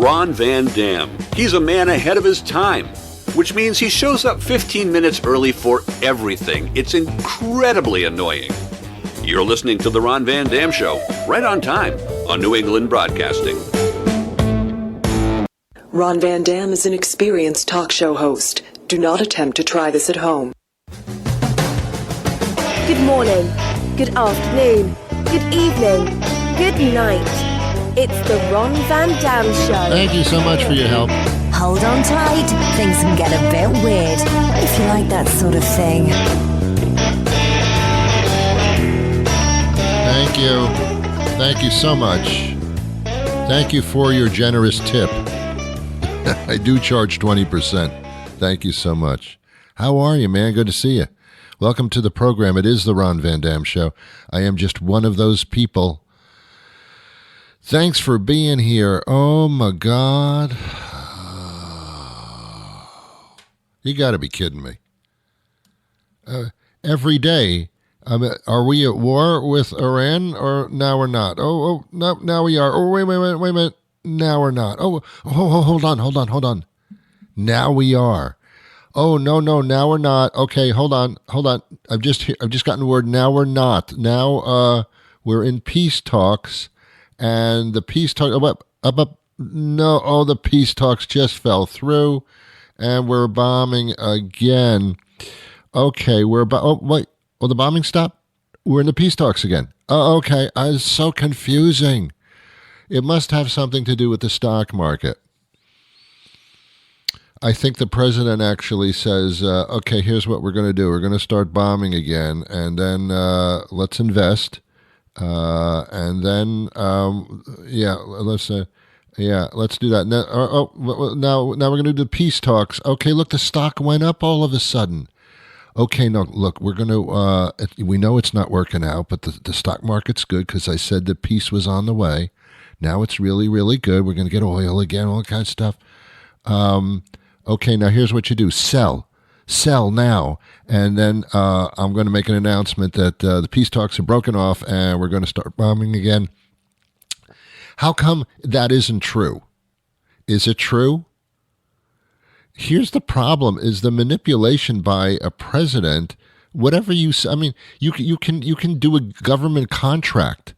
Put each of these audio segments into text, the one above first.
Ron Van Dam. He's a man ahead of his time, which means he shows up 15 minutes early for everything. It's incredibly annoying. You're listening to The Ron Van Dam Show, right on time, on New England Broadcasting. Ron Van Dam is an experienced talk show host. Do not attempt to try this at home. Good morning, good afternoon, good evening, good night. It's the Ron Van Dam Show. Thank you so much for your help. Hold on tight, things can get a bit weird, if you like that sort of thing. Thank you. Thank you so much. Thank you for your generous tip. I do charge 20%. Thank you so much. How are you, man? Good to see you. Welcome to the program. It is the Ron Van Dam Show. I am just one of those people. Thanks for being here. Oh, my God. You got to be kidding me. Every day, are we at war with Iran or now we're not? Oh, no, now we are. Oh, wait a minute. Now we're not. Hold on. Now we are. Oh, no, now we're not. Okay, hold on. I've just gotten word. Now we're not. Now we're in peace talks, and the peace talk. The peace talks just fell through, and we're bombing again. Okay, we're about. Oh, wait. Will the bombing stop? We're in the peace talks again. Oh, okay. It's so confusing. It must have something to do with the stock market. I think the president actually says, okay, here's what we're going to do. We're going to start bombing again, and then let's invest. And then, let's do that. Now we're going to do peace talks. Okay, look, the stock went up all of a sudden. Okay, no, look, we're going to, we know it's not working out, but the stock market's good because I said the peace was on the way. Now it's really, really good. We're going to get oil again, all that kind of stuff. Okay, now here's what you do. Sell now. And then I'm going to make an announcement that the peace talks are broken off and we're going to start bombing again. How come that isn't true? Is it true? Here's the problem, is the manipulation by a president. Whatever you can do a government contract.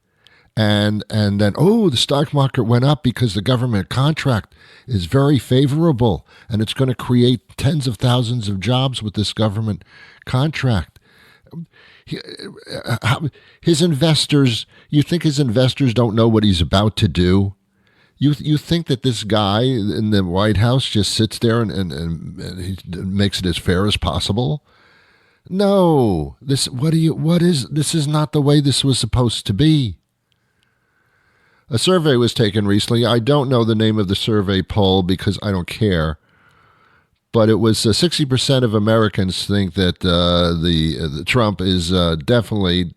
And then, the stock market went up because the government contract is very favorable and it's going to create tens of thousands of jobs with this government contract. His investors, you think his investors don't know what he's about to do? You think that this guy in the White House just sits there and he makes it as fair as possible? No, this is not the way this was supposed to be. A survey was taken recently. I don't know the name of the survey poll because I don't care. But it was 60% of Americans think that the Trump is definitely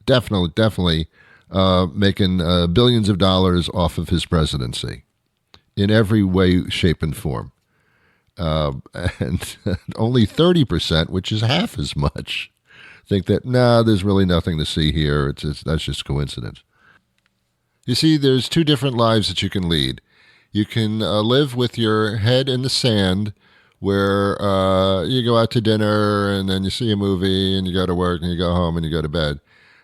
making billions of dollars off of his presidency in every way, shape, and form. And only 30%, which is half as much, think that, there's really nothing to see here. That's just coincidence. You see, there's two different lives that you can lead. You can live with your head in the sand where you go out to dinner and then you see a movie and you go to work and you go home and you go to bed.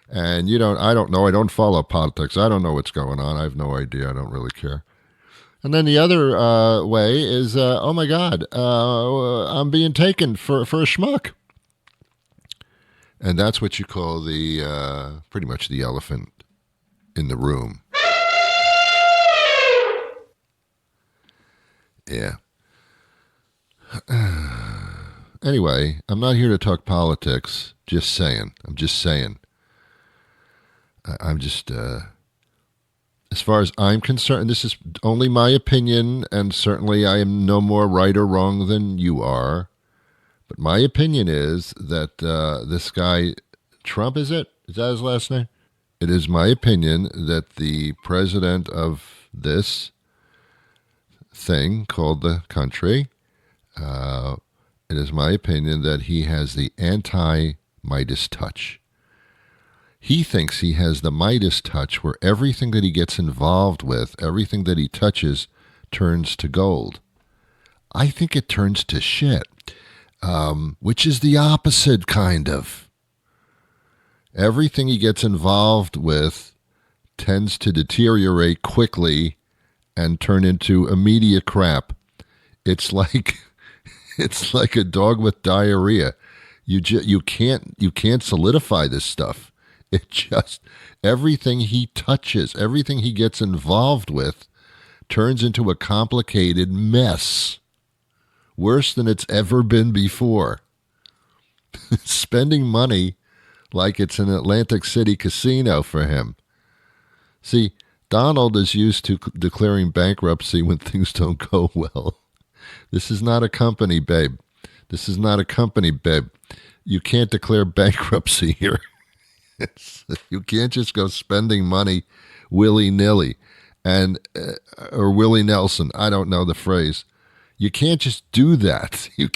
And I don't follow politics. I don't know what's going on. I have no idea. I don't really care. And then the other way is, oh my God, I'm being taken for a schmuck. And that's what you call the pretty much the elephant in the room. Yeah. Anyway, I'm not here to talk politics. I'm just saying. As far as I'm concerned, this is only my opinion, and certainly I am no more right or wrong than you are. But my opinion is that this guy, Trump, is that his last name? It is my opinion that the president of this thing called the country, it is my opinion that he has the anti-Midas touch. He thinks he has the Midas touch where everything that he gets involved with, everything that he touches turns to gold. I think it turns to shit, which is the opposite, kind of. Everything he gets involved with tends to deteriorate quickly and turn into immediate crap. It's like a dog with diarrhea. You can't solidify this stuff. It just, everything he touches, everything he gets involved with turns into a complicated mess. Worse than it's ever been before. Spending money like it's an Atlantic City casino for him. See, Donald is used to declaring bankruptcy when things don't go well. This is not a company, babe. This is not a company, babe. You can't declare bankruptcy here. You can't just go spending money willy-nilly or Willie Nelson. I don't know the phrase. You can't just do that. You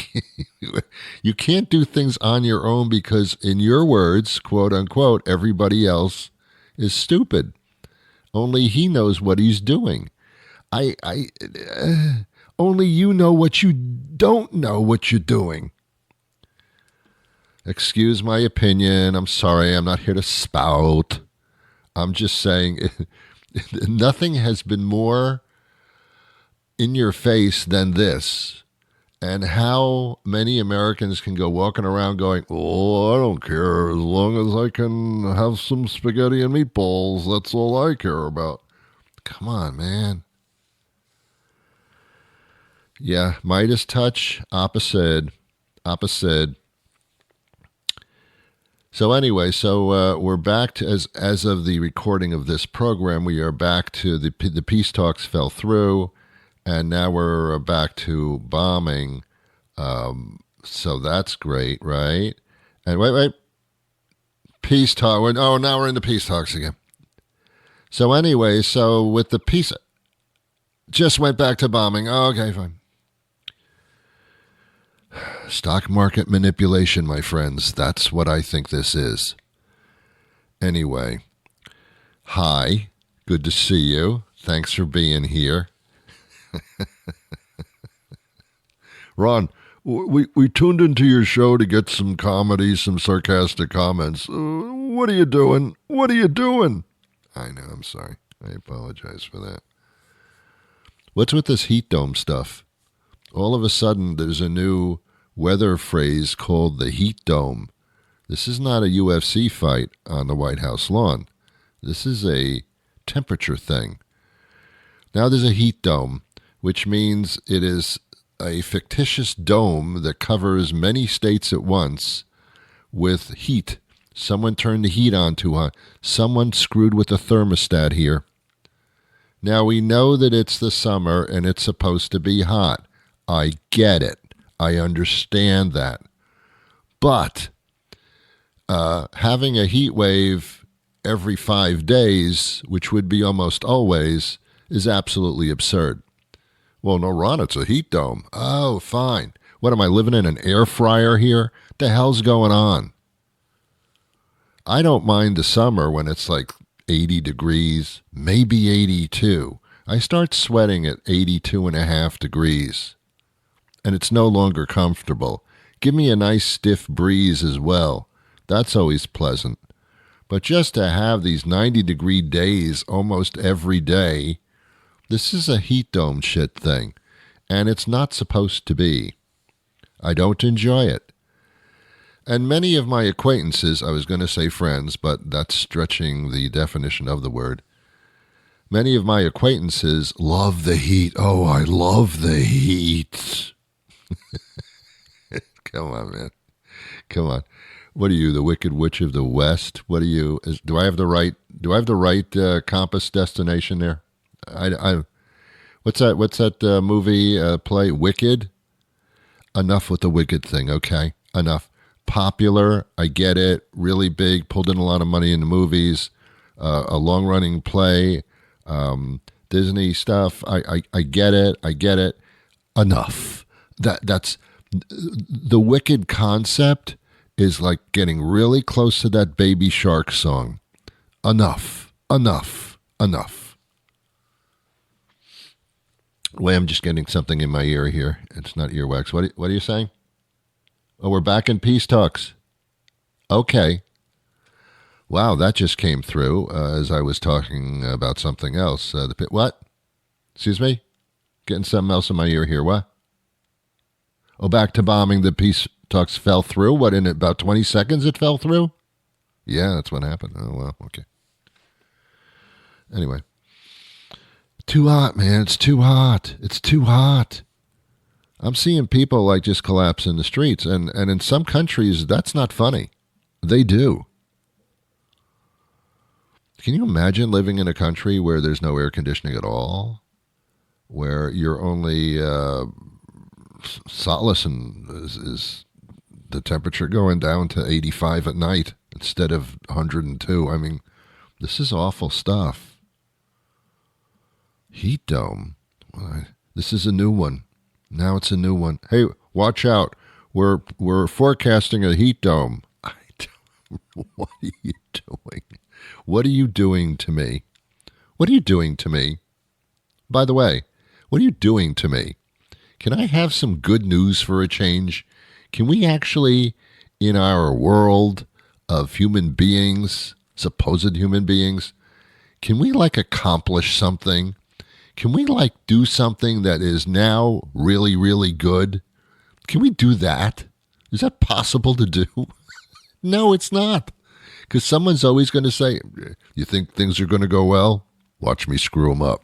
can't do things on your own because, in your words, quote unquote, everybody else is stupid. Only he knows what he's doing. Only you know what you don't know what you're doing. Excuse my opinion. I'm sorry. I'm not here to spout. I'm just saying nothing has been more in your face than this. And how many Americans can go walking around going, oh, I don't care. As long as I can have some spaghetti and meatballs, that's all I care about. Come on, man. Yeah, Midas Touch, opposite. So anyway, we're back to, as of the recording of this program, we are back to the peace talks fell through, and now we're back to bombing. So that's great, right? And wait, peace talk. Now we're in the peace talks again. So anyway, with the peace, just went back to bombing. Oh, okay, fine. Stock market manipulation, my friends. That's what I think this is. Anyway, hi. Good to see you. Thanks for being here. Ron, we tuned into your show to get some comedy, some sarcastic comments. What are you doing? What are you doing? I know, I'm sorry. I apologize for that. What's with this heat dome stuff? All of a sudden, there's a new weather phrase called the heat dome. This is not a UFC fight on the White House lawn. This is a temperature thing. Now there's a heat dome, which means it is a fictitious dome that covers many states at once with heat. Someone turned the heat on too hot. Someone screwed with the thermostat here. Now we know that it's the summer and it's supposed to be hot. I get it. I understand that. But having a heat wave every 5 days, which would be almost always, is absolutely absurd. Well, no, Ron, it's a heat dome. Oh, fine. What, am I living in an air fryer here? The hell's going on? I don't mind the summer when it's like 80 degrees, maybe 82. I start sweating at 82.5 degrees. And it's no longer comfortable. Give me a nice stiff breeze as well. That's always pleasant. But just to have these 90-degree days almost every day, this is a heat dome shit thing. And it's not supposed to be. I don't enjoy it. And many of my acquaintances, I was going to say friends, but that's stretching the definition of the word. Many of my acquaintances love the heat. Oh, I love the heat. Come on, man. Come on. What are you, the Wicked Witch of the West? What are you? Do I have the right compass destination there? What's that movie play? Wicked? Enough with the Wicked thing, okay? Enough. Popular, I get it. Really big, pulled in a lot of money in the movies. A long-running play. Disney stuff. I get it. I get it. Enough. That's the Wicked concept is like getting really close to that Baby Shark song. Enough. Wait, I'm just getting something in my ear here. It's not earwax. What are you saying? Oh, we're back in peace talks. Okay. Wow, that just came through as I was talking about something else. What? Excuse me? Getting something else in my ear here. What? Oh, back to bombing. The peace talks fell through. What, in about 20 seconds it fell through? Yeah, that's what happened. Oh, well, okay. Anyway. Too hot, man. It's too hot. It's too hot. I'm seeing people like just collapse in the streets. And in some countries, that's not funny. They do. Can you imagine living in a country where there's no air conditioning at all? Where you're only solace is the temperature going down to 85 at night instead of 102. I mean, this is awful stuff. Heat dome. This is a new one. Now it's a new one. Hey, watch out. We're forecasting a heat dome. What are you doing? What are you doing to me? What are you doing to me? By the way, what are you doing to me? Can I have some good news for a change? Can we actually, in our world of human beings, supposed human beings, can we accomplish something? Can we do something that is now really, really good? Can we do that? Is that possible to do? No, it's not. Because someone's always going to say, you think things are going to go well? Watch me screw them up.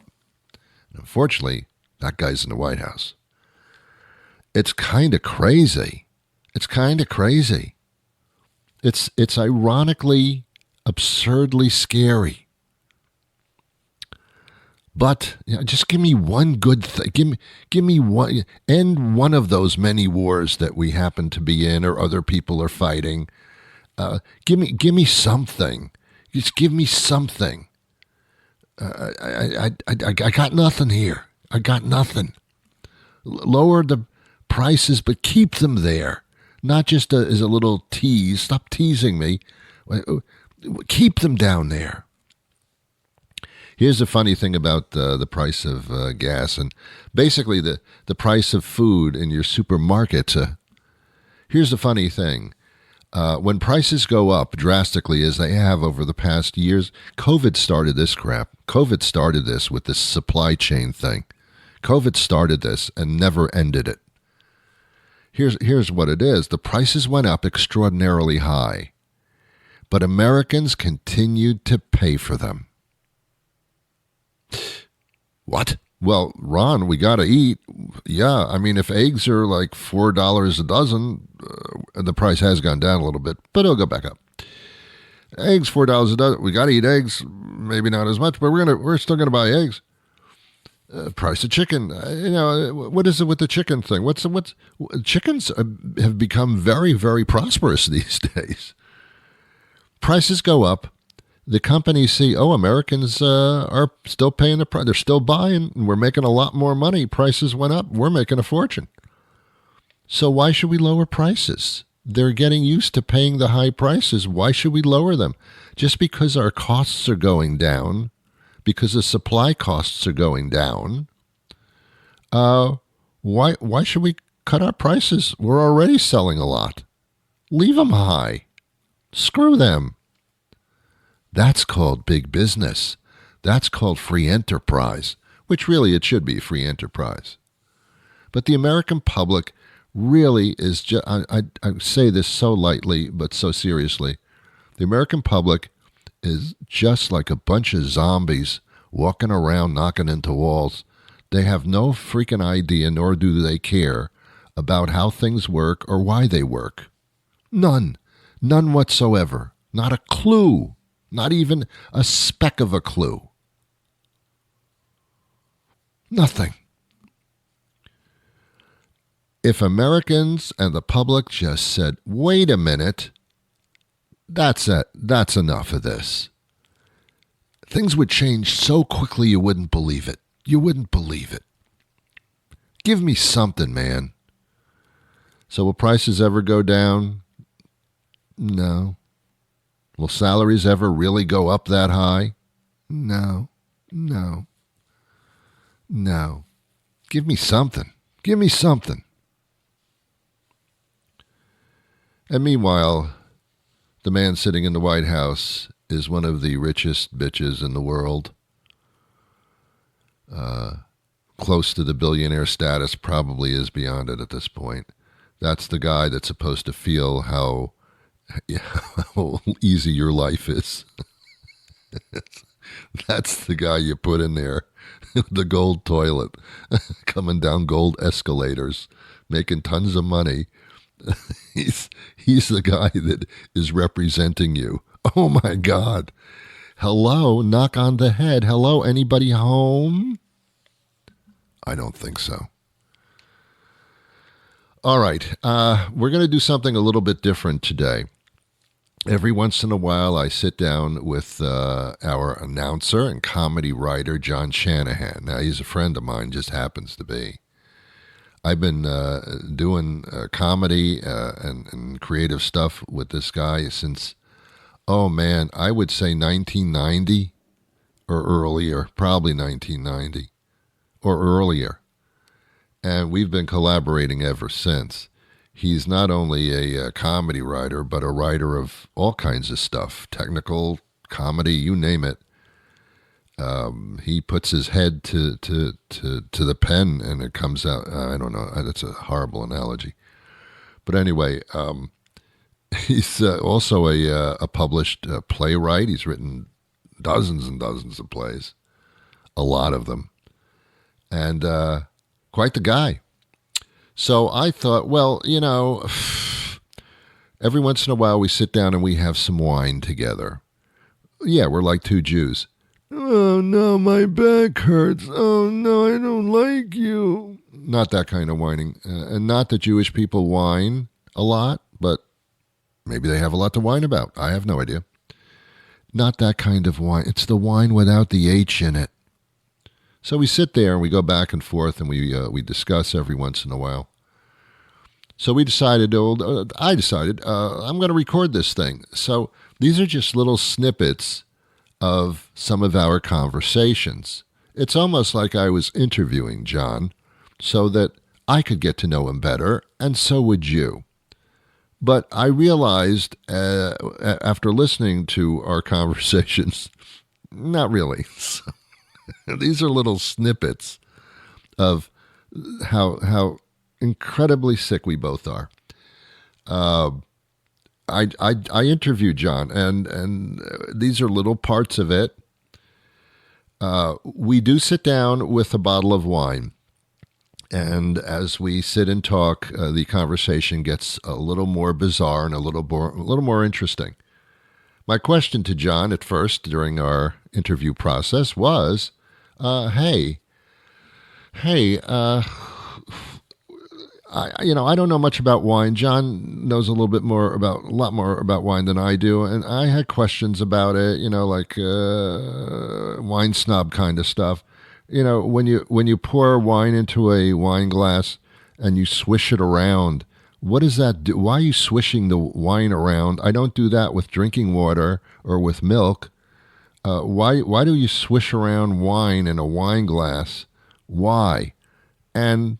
And unfortunately, that guy's in the White House. It's kind of crazy. It's kind of crazy. It's ironically, absurdly scary. But just give me one good thing. Give me one. End one of those many wars that we happen to be in or other people are fighting. Give me something. Just give me something. I got nothing here. I got nothing. Lower the prices, but keep them there. Not just as a little tease. Stop teasing me. Keep them down there. Here's the funny thing about the price of gas and basically the price of food in your supermarket. Here's the funny thing. When prices go up drastically as they have over the past years, COVID started this crap. COVID started this with this supply chain thing. COVID started this and never ended it. Here's what it is. The prices went up extraordinarily high, but Americans continued to pay for them. What? Well, Ron, we got to eat. Yeah, I mean, if eggs are like $4 a dozen, the price has gone down a little bit, but it'll go back up. Eggs, $4 a dozen. We got to eat eggs. Maybe not as much, but we're still gonna buy eggs. Price of chicken. What is it with the chicken thing? What's chickens have become very, very prosperous these days. Prices go up. The companies see, Americans are still paying the price. They're still buying. And we're making a lot more money. Prices went up. We're making a fortune. So why should we lower prices? They're getting used to paying the high prices. Why should we lower them? Just because our costs are going down, because the supply costs are going down, why should we cut our prices? We're already selling a lot. Leave them high. Screw them. That's called big business. That's called free enterprise, which really it should be free enterprise. But the American public really is just, I say this so lightly but so seriously, the American public is just like a bunch of zombies walking around knocking into walls. They have no freaking idea, nor do they care about how things work or why they work. None whatsoever. Not a clue. Not even a speck of a clue. Nothing. If Americans and the public just said, wait a minute, that's it. That's enough of this. Things would change so quickly you wouldn't believe it. You wouldn't believe it. Give me something, man. So will prices ever go down? No. Will salaries ever really go up that high? No. give me something. Give me something. And meanwhile, the man sitting in the White House is one of the richest bitches in the world. Close to the billionaire status, probably is beyond it at this point. That's the guy that's supposed to feel how easy your life is. That's the guy you put in there. The gold toilet, coming down gold escalators, making tons of money. He's the guy that is representing you. Oh my God. Hello, knock on the head. Hello, anybody home? I don't think so. All right, we're going to do something a little bit different today. Every once in a while, I sit down with our announcer and comedy writer, John Shanahan. Now, he's a friend of mine, just happens to be. I've been doing comedy and creative stuff with this guy since, oh man, I would say 1990 or earlier, probably 1990 or earlier. And we've been collaborating ever since. He's not only a comedy writer, but a writer of all kinds of stuff, technical, comedy, you name it. He puts his head to the pen and it comes out. I don't know. That's a horrible analogy. But anyway, he's also a published playwright. He's written dozens and dozens of plays, a lot of them. And quite the guy. So I thought, well, you know, every once in a while we sit down and we have some wine together. Yeah, we're like two Jews. Oh, no, my back hurts. Oh, no, I don't like you. Not that kind of whining. And not that Jewish people whine a lot, but maybe they have a lot to whine about. I have no idea. Not that kind of wine. It's the wine without the H in it. So we sit there and we go back and forth and we discuss every once in a while. So I decided, I'm going to record this thing. So these are just little snippets of some of our conversations. It's almost like I was interviewing John so that I could get to know him better, and so would you. But I realized after listening to our conversations, not really. These are little snippets of how incredibly sick we both are. I interviewed John, and these are little parts of it. We do sit down with a bottle of wine, and as we sit and talk, the conversation gets a little more bizarre and a little more interesting. My question to John at first during our interview process was, I don't know much about wine. John knows a lot more about wine than I do, and I had questions about it, like wine snob kind of stuff. When you pour wine into a wine glass and you swish it around, what does that do? Why are you swishing the wine around? I don't do that with drinking water or with milk. Why do you swish around wine in a wine glass? Why? And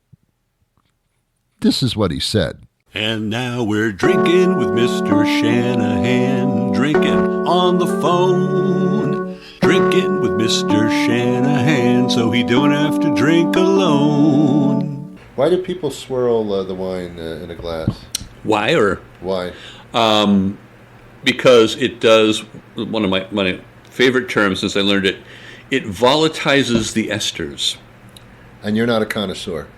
this is what he said. And now we're drinking with Mr. Shanahan, drinking on the phone, drinking with Mr. Shanahan, so he don't have to drink alone. Why do people swirl the wine in a glass? Why? Because it does, one of my favorite terms since I learned it, it volatilizes the esters. And you're not a connoisseur.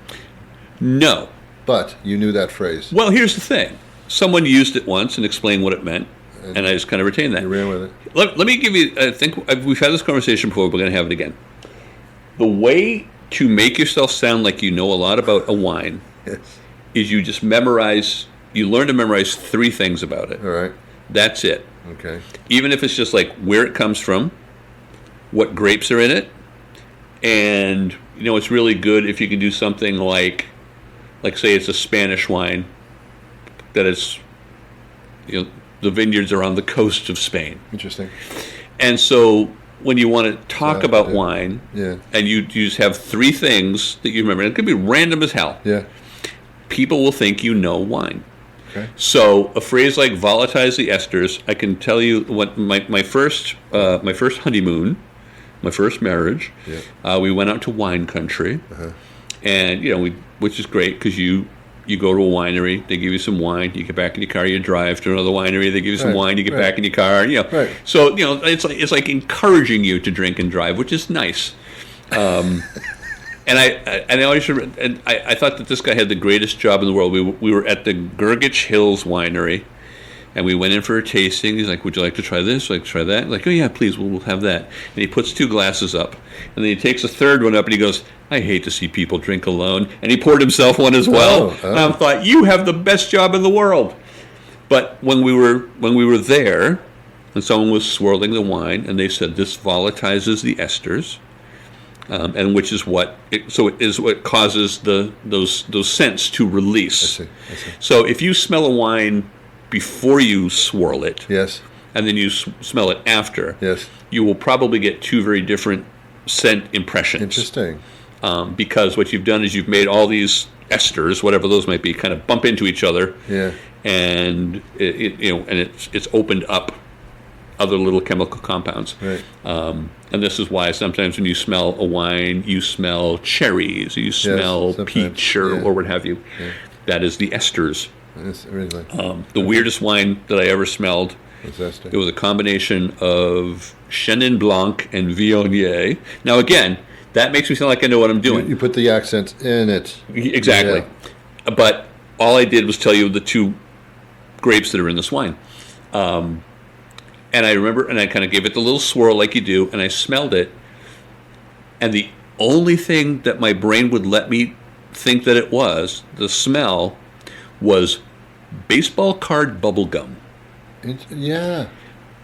No. But you knew that phrase. Well, here's the thing. Someone used it once and explained what it meant, and I just kind of retained that. You ran with it. Let me give you, I think we've had this conversation before, we're going to have it again. The way to make yourself sound like you know a lot about a wine is you learn to memorize 3 things about it. All right. That's it. Okay. Even if it's just like where it comes from, what grapes are in it, and it's really good if you can do something like say it's a Spanish wine that is, the vineyards are on the coast of Spain. Interesting. And so when you want to talk about wine, Yeah. and you just have three things that you remember, and it could be random as hell. Yeah. People will think you know wine. Okay. So a phrase like volatilize the esters, I can tell you what my first honeymoon, my first marriage, we went out to wine country, and which is great because you go to a winery, they give you some wine, you get back in your car, you drive to another winery, they give you some wine, you get back in your car, Right. So it's like encouraging you to drink and drive, which is nice. And I always remember, and I thought that this guy had the greatest job in the world. We were at the Gurgitch Hills Winery, and we went in for a tasting. He's like, "Would you like to try this? Would you like to try that?" I'm like, "Oh yeah, please, we'll have that." And he puts 2 glasses up, and then he takes a third one up, and he goes, "I hate to see people drink alone." And he poured himself one as well. And I thought, "You have the best job in the world." But when we were there, and someone was swirling the wine, and they said this volatilizes the esters. And which is what causes those scents to release. I see. So if you smell a wine before you swirl it, Yes. and then you smell it after, Yes. you will probably get 2 very different scent impressions. Interesting. Because what you've done is you've made all these esters, whatever those might be, kind of bump into each other. Yeah. And it's opened up other little chemical compounds. Right. And this is why sometimes when you smell a wine, you smell cherries, or you smell peach, or what have you. Yeah. That is the esters. It's really the weirdest wine that I ever smelled, it was a combination of Chenin Blanc and Viognier. Now again, that makes me sound like I know what I'm doing. You put the accent in it. Exactly. Yeah. But all I did was tell you the 2 grapes that are in this wine. And I remember, and I kind of gave it the little swirl like you do, and I smelled it. And the only thing that my brain would let me think that it was, the smell, was baseball card bubble gum. Yeah.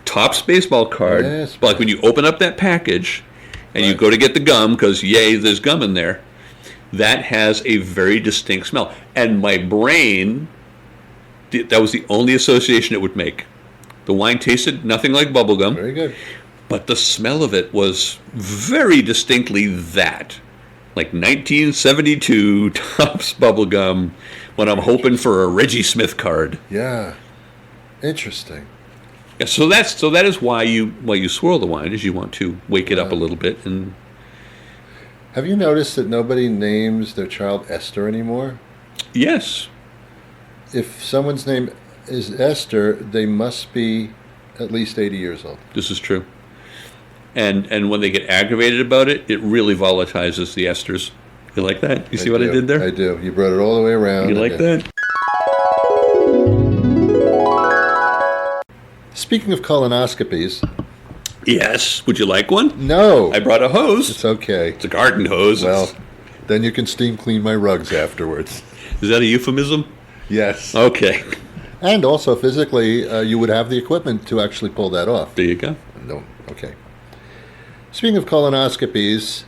Topps baseball card. Yes. Like when you open up that package and you go to get the gum, because yay, there's gum in there, that has a very distinct smell. And my brain, that was the only association it would make. The wine tasted nothing like bubblegum. Very good. But the smell of it was very distinctly that. Like 1972 Topps bubblegum when I'm hoping for a Reggie Smith card. Yeah. Interesting. Yeah, so that is why you swirl the wine, is you want to wake it up a little bit. And have you noticed that nobody names their child Esther anymore? Yes. If someone's name is Esther, they must be at least 80 years old. This is true. And when they get aggravated about it, it really volatilizes the esters. You like that? You see what I did there? I do. You brought it all the way around. You like that? Speaking of colonoscopies. Yes. Would you like one? No. I brought a hose. It's okay. It's a garden hose. Well, then you can steam clean my rugs afterwards. Is that a euphemism? Yes. Okay. And also physically, you would have the equipment to actually pull that off. There you go. No. Okay. Speaking of colonoscopies.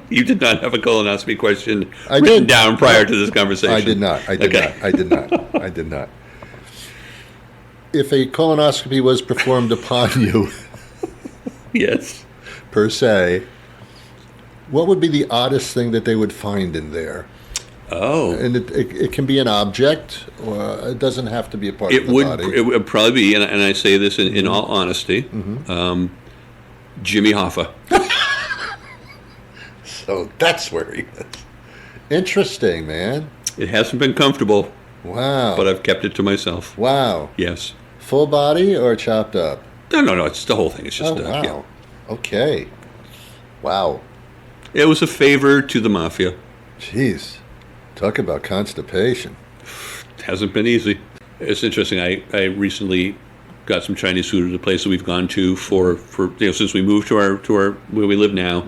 You did not have a colonoscopy question written did. Down prior to this conversation. I did not. I did not. If a colonoscopy was performed upon you, yes, per se, what would be the oddest thing that they would find in there? Oh. And it can be an object, or it doesn't have to be a part of the body. It would probably be, and I say this in all honesty, Jimmy Hoffa. So that's where he is. Interesting, man. It hasn't been comfortable. Wow. But I've kept it to myself. Wow. Yes. Full body or chopped up? No. It's the whole thing. It's just wow. Yeah. Okay. Wow. It was a favor to the mafia. Jeez. Talk about constipation. It hasn't been easy. It's interesting. I recently got some Chinese food at a place that we've gone to for since we moved to our where we live now,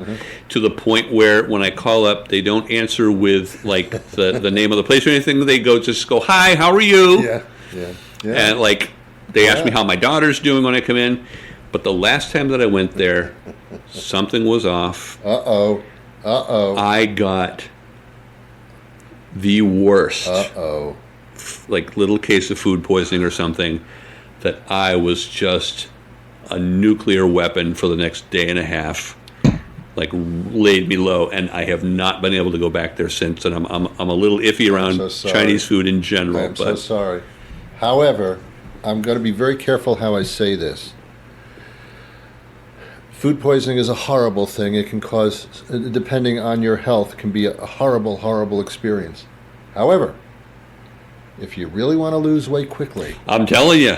to the point where when I call up, they don't answer with like the name of the place or anything. They just go, "Hi, how are you?" Yeah. And like they ask me how my daughter's doing when I come in. But the last time that I went there, something was off. Uh-oh. I got the worst. Like little case of food poisoning or something that I was just a nuclear weapon for the next day and a half, like laid me low, and I have not been able to go back there since. And I'm a little iffy around Chinese food in general. I'm so sorry. However, I'm going to be very careful how I say this. Food poisoning is a horrible thing. It can cause, depending on your health, can be a horrible, horrible experience. However, if you really want to lose weight quickly, I'm telling you,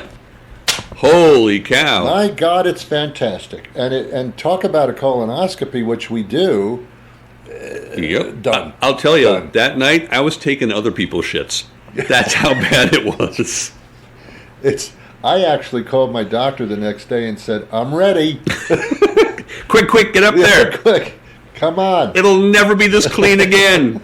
holy cow! My God, it's fantastic. And talk about a colonoscopy, which we do. Yep. Done. I'll tell you, Done. that night I was taking other people's shits. That's how bad it was. I actually called my doctor the next day and said, "I'm ready." Quick, get up there. Quick, come on. It'll never be this clean again.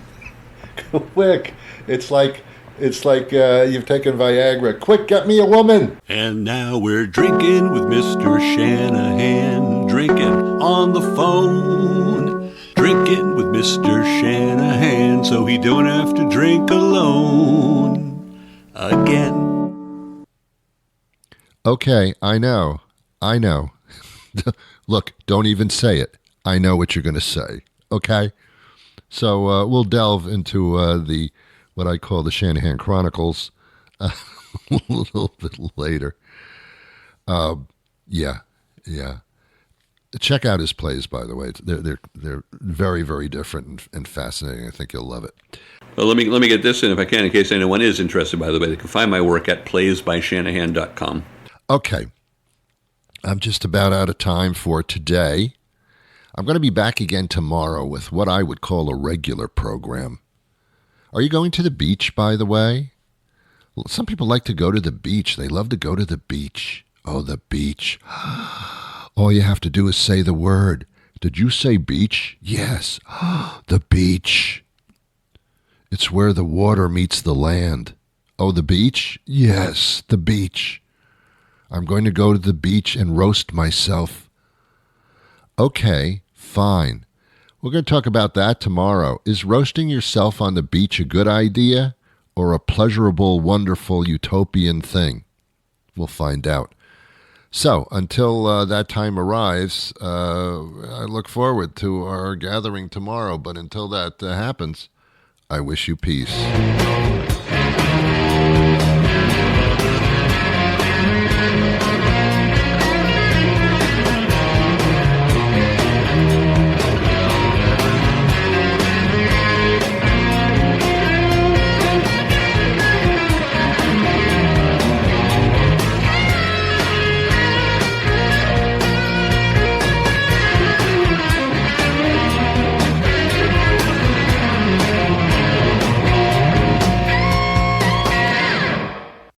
Quick. It's like you've taken Viagra. Quick, get me a woman. And now we're drinking with Mr. Shanahan, drinking on the phone, drinking with Mr. Shanahan, so he don't have to drink alone again. Okay, I know. Look, don't even say it. I know what you're going to say. Okay? So we'll delve into what I call the Shanahan Chronicles a little bit later. Yeah. Check out his plays, by the way. They're very, very different and fascinating. I think you'll love it. Well, let me get this in if I can, in case anyone is interested, by the way. They can find my work at playsbyshanahan.com. Okay. I'm just about out of time for today. I'm going to be back again tomorrow with what I would call a regular program. Are you going to the beach, by the way? Well, some people like to go to the beach. They love to go to the beach. Oh, the beach. All you have to do is say the word. Did you say beach? Yes. The beach. It's where the water meets the land. Oh, the beach? Yes, the beach. I'm going to go to the beach and roast myself. Okay, fine. We're going to talk about that tomorrow. Is roasting yourself on the beach a good idea or a pleasurable, wonderful, utopian thing? We'll find out. So, until that time arrives, I look forward to our gathering tomorrow. But until that happens, I wish you peace.